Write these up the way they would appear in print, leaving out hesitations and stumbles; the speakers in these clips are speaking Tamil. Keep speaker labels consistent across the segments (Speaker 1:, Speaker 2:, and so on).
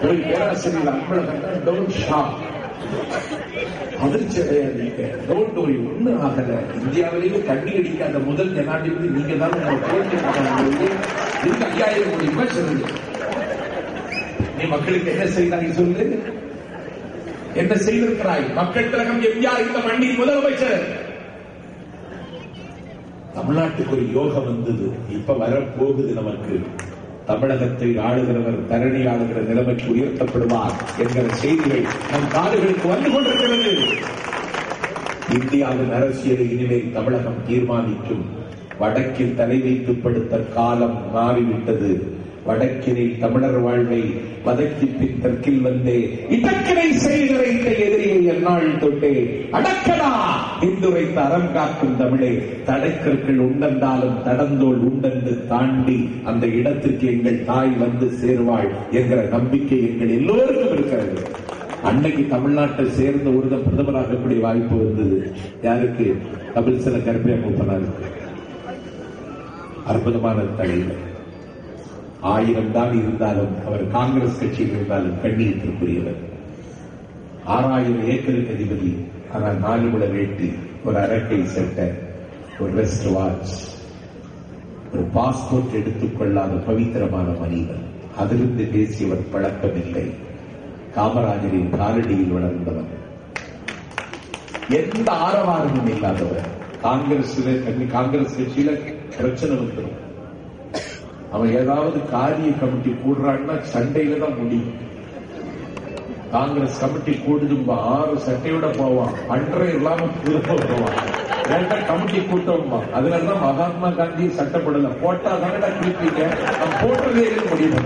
Speaker 1: ஒரு பேராசிரியர் அன்பழகன் டோன்ட் ஷாக், அதிர்ச்சி அடையாதீங்க, டோன்ட் வரி, ஒண்ணு ஆகல. இந்தியாவிலேயே தண்ணி அடிக்காத முதல் ஜனாதிபதி நீங்க தான். இதுக்கு 5000 கோடி ரூபாய் சொல்லுங்க. நீ மக்களுக்கு என்ன செய்தாய் சொல்லு, என்ன செய்திருக்கிறாய்? மக்கள் திலகம் எம்ஜிஆர் இந்த மண்ணின் முதலமைச்சர். தமிழ்நாட்டுக்கு ஒரு யோகம் வந்தது, இப்ப வரப்போகுது. நமக்கு தமிழகத்தை ஆளுகிறவர் தரணி ஆளுகிற நிலைமைக்கு உயர்த்தப்படுவார் என்கிற செய்திகள் நம் காதுகளுக்கு வந்து கொண்டிருக்கிறது. இந்தியாவின் அரசியலை இனிமேல் தமிழகம் தீர்மானிக்கும். வடக்கில் தலை வைத்து படுத்த காலம் மாறிவிட்டது. வடக்கினை தமிழர் வாழ்வை வதக்கி பின் தெற்கில் வந்தே இடக்கினை செய்கிற இந்த எதிரியை எந்நாள் தொட்டே அடக்கடா இந்துரைத்த அறம் காக்கும் தமிழே. தடைக்கற்கள் உண்டென்றாலும் தடந்தோல் உண்டென்று தாண்டி அந்த இடத்திற்கு எங்கள் தாய் வந்து சேர்வாள் என்கிற நம்பிக்கை எங்கள் எல்லோருக்கும் இருக்கிறது. அன்னைக்கு தமிழ்நாட்டை சேர்ந்த ஒருவர் பிரதமராகக்கூடிய வாய்ப்பு வந்தது. யாருக்கு? தமிழ்செல்வ கருப்பையா மூப்பனாருக்கு. அற்புதமான தலைவர். 1000 தான் இருந்தாலும் அவர் காங்கிரஸ் கட்சியில் இருந்தாலும் கண்ணியத்திற்குரியவர். 6000 ஏக்கருக்கு அதிபதி. ஆனால் 4 முட வேட்டி, ஒரு அரட்டை சட்டை, ஒரு வெஸ்ட் வாட்ச், ஒரு பாஸ்போர்ட் எடுத்துக் கொள்ளாத பவித்திரமான மனிதன். அதிலிருந்து பேசியவர் பழக்கமில்லை. காமராஜரின் காலடியில் வளர்ந்தவர். எந்த ஆரவாரமும் இல்லாதவர். காங்கிரஸ் கட்சியில பிரச்சனை வந்துடும். அவன் ஏதாவது காரிய கமிட்டி கூடுறான்னா சண்டையில தான் முடியும். காங்கிரஸ் கமிட்டி கூடுதும்பா, 6 சட்டையோட போவான், அன்றே இல்லாம திரும்ப போவான். கமிட்டி கூட்டமா. அதனாலதான் மகாத்மா காந்தி சட்டப்படல. போட்டா தானடா கிழிப்பீங்க, போட்டதே முடிவு.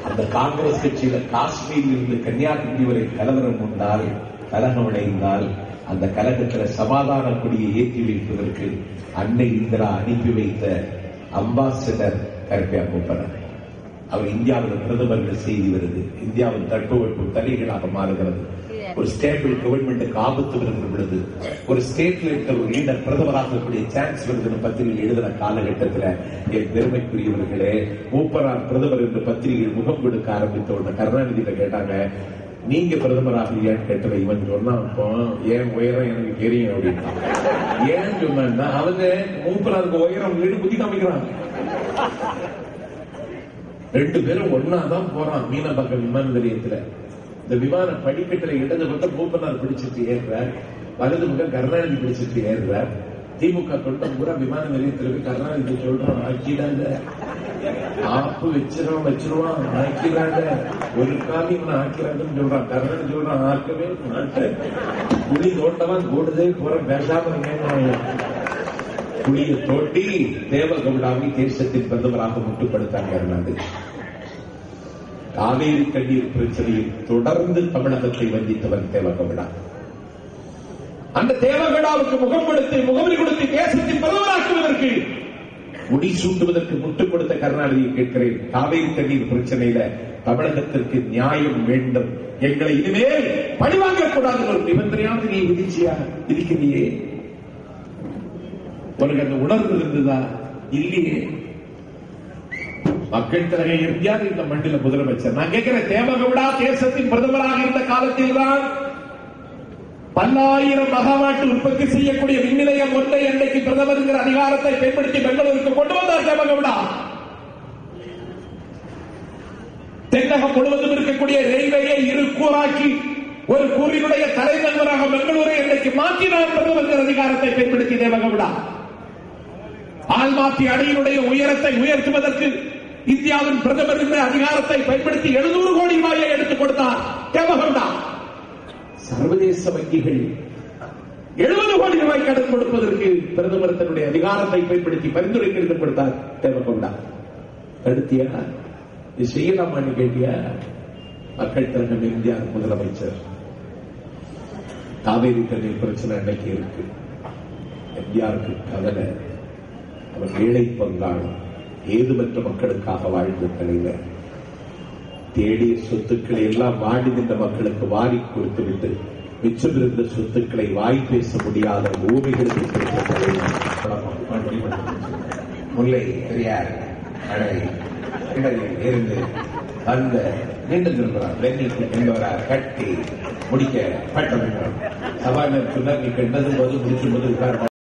Speaker 1: அந்த காங்கிரஸ் கட்சியில காஷ்மீரில் இருந்து கன்னியாகுமரி வரை கலவரம் உண்டால், கலகம் அடைந்தால், அந்த கலகத்தில் சமாதான கொடியை ஏற்றி வைப்பதற்கு அன்னை இந்திரா அனுப்பி வைத்த அம்பாசிடர் கருப்பையா மூப்பனார். அவர் இந்தியாவில் பிரதமர் செய்தி வருது. இந்தியாவின் தட்பவெட்பு தலைகளாக மாறுகிறது. ஒரு ஸ்டேபிள் கவர்மெண்ட்டுக்கு ஆபத்து வருகிற பொழுது ஒரு ஸ்டேட்ல இருக்கிற ஒரு லீடர் பிரதமராகக்கூடிய சான்ஸ் வருகிற பத்திரிகை எழுதின காலகட்டத்தில் என் பெருமைக்குரியவர்களே, மூப்பனார் பிரதமர் என்று பத்திரிகையில் முகம் கொடுக்க ஆரம்பித்த உடனே கருணாநிதியில கேட்டாங்க, நீங்க பிரதமராக இல்லையான்னு கேட்டதை இவன் சொன்னா, அப்போ ஏன் உயரம் எனக்கு தெரியும் அப்படின்னா. ஏன்னு சொன்னா அவங்க மூப்பனாருக்கு உயரம் வீடு குதி காமிக்கிறாங்க. 2 பேரும் ஒன்னாதான் போறான் மீனம்பாக்கம் விமான நிலையத்துல. இந்த விமான படிக்கட்டுல இடது பக்கம் மூப்பனார் பிடிச்சிட்டு ஏறுறார், வலது பக்கம் கருணாநிதி பிடிச்சிட்டு ஏறுறார். திமுக தொண்டம் பூரா விமான நிலையத்தில் போய் கருணாநிதி சொல்றான், ஆக்கிடாங்க, ஆப்பு வச்சிருவான், ஆக்கிறாங்க, ஒரு காலி இவனை ஆக்கிறாங்கன்னு சொல்றான். கருணாநிதி சொல்றான், ஆக்கவே மாட்டேன், குழி தோட்டவன் கூடுதே போற பேசாம குழியை தோட்டி தேவகவுடாவை தேசத்தின் பிரதமராக முட்டுப்படுத்தாங்க கருணாநிதி. காவேரி தண்ணீர் பிரச்சனையில் தொடர்ந்து தமிழகத்தை வஞ்சித்தவர் தேவகவுடா. அந்த தேவகவுடாவுக்கு முகவரி கொடுத்து தேசத்தின் பிரதமராக்குவதற்கு, முடி சூட்டுவதற்கு முட்டுக் கொடுத்த கருணாநிதியை கேட்கிறேன். காவேரி தண்ணீர் பிரச்சனையில தமிழகத்திற்கு நியாயம் வேண்டும், எங்களை இனிமேல் பழிவாங்கக் கூடாது ஒரு நிபந்தனையாவது நீ விதிக்கிறியே. உனக்கு அந்த உணர்வு இருந்ததா? இல்லையே. மக்கள் தலைவர் எம்ஜிஆர் இந்த மண்ணில முதலமைச்சர். நான் கேட்கிறேன், தேவகவுடா தேசத்தின் பிரதமராக இருந்த காலத்தில் தான் 10,000 மெகாவாட் உற்பத்தி செய்யக்கூடிய மின் நிலையம் ஒன்றை அன்றைக்கு பிரதமர் அதிகாரத்தை பயன்படுத்தி பெங்களூருக்கு கொண்டு வந்தார் தேவகவுடா. தென்னகம் முழுவதும் இருக்கக்கூடிய ரயில்வேயை 2 கூறாக்கி ஒரு கூறினுடைய தலைநகராக பெங்களூரை இன்றைக்கு மாற்றினார் பிரதமர் அதிகாரத்தை பயன்படுத்தி தேவகவுடா. ஆல்மாத்தி அணையினுடைய உயரத்தை உயர்த்துவதற்கு இந்தியாவின் பிரதமர் அதிகாரத்தை பயன்படுத்தி 700 கோடி ரூபாயை எடுத்துக் கொடுத்தார் தேவகவுடா. சர்வதேச வங்கிகள் 70 கோடி ரூபாய் கடன் கொடுப்பதற்கு பிரதமர் தன்னுடைய அதிகாரத்தை பயன்படுத்தி பரிந்துரைக்கு எடுத்துக் கொடுத்தார் தேவகவுடா. தடுத்தியா? இது செய்யலாமான்னு கேட்டியா? மக்கள் தலைவர் எம்ஜிஆர் முதலமைச்சர். காவேரி தண்ணீர் பிரச்சனை அன்னைக்கு இருக்கு. எம்ஜிஆருக்கு கவலை. அவர் ஏழை பங்காளர், ஏதுமற்ற மக்களுக்காக வாழ்ந்த தலைவர். தேடிய சொத்துக்களை எல்லாம் வாடி நின்ற மக்களுக்கு வாரி கொடுத்துவிட்டு மிச்சமிருந்த சொத்துக்களை வாய் பேச முடியாத பூமிகளுக்கு கொடுத்த தலைவர். முல்லை, பெரியார், அணை, கிணறில் இருந்து அந்த மீண்டும் திரும்புகிறார். லெனின் என்பவரால் கட்டி முடிக்கப்பட்டவர்கள் சபாநாயகர் சொன்னார், நீ கண்டதும் போது முடிக்கும் போது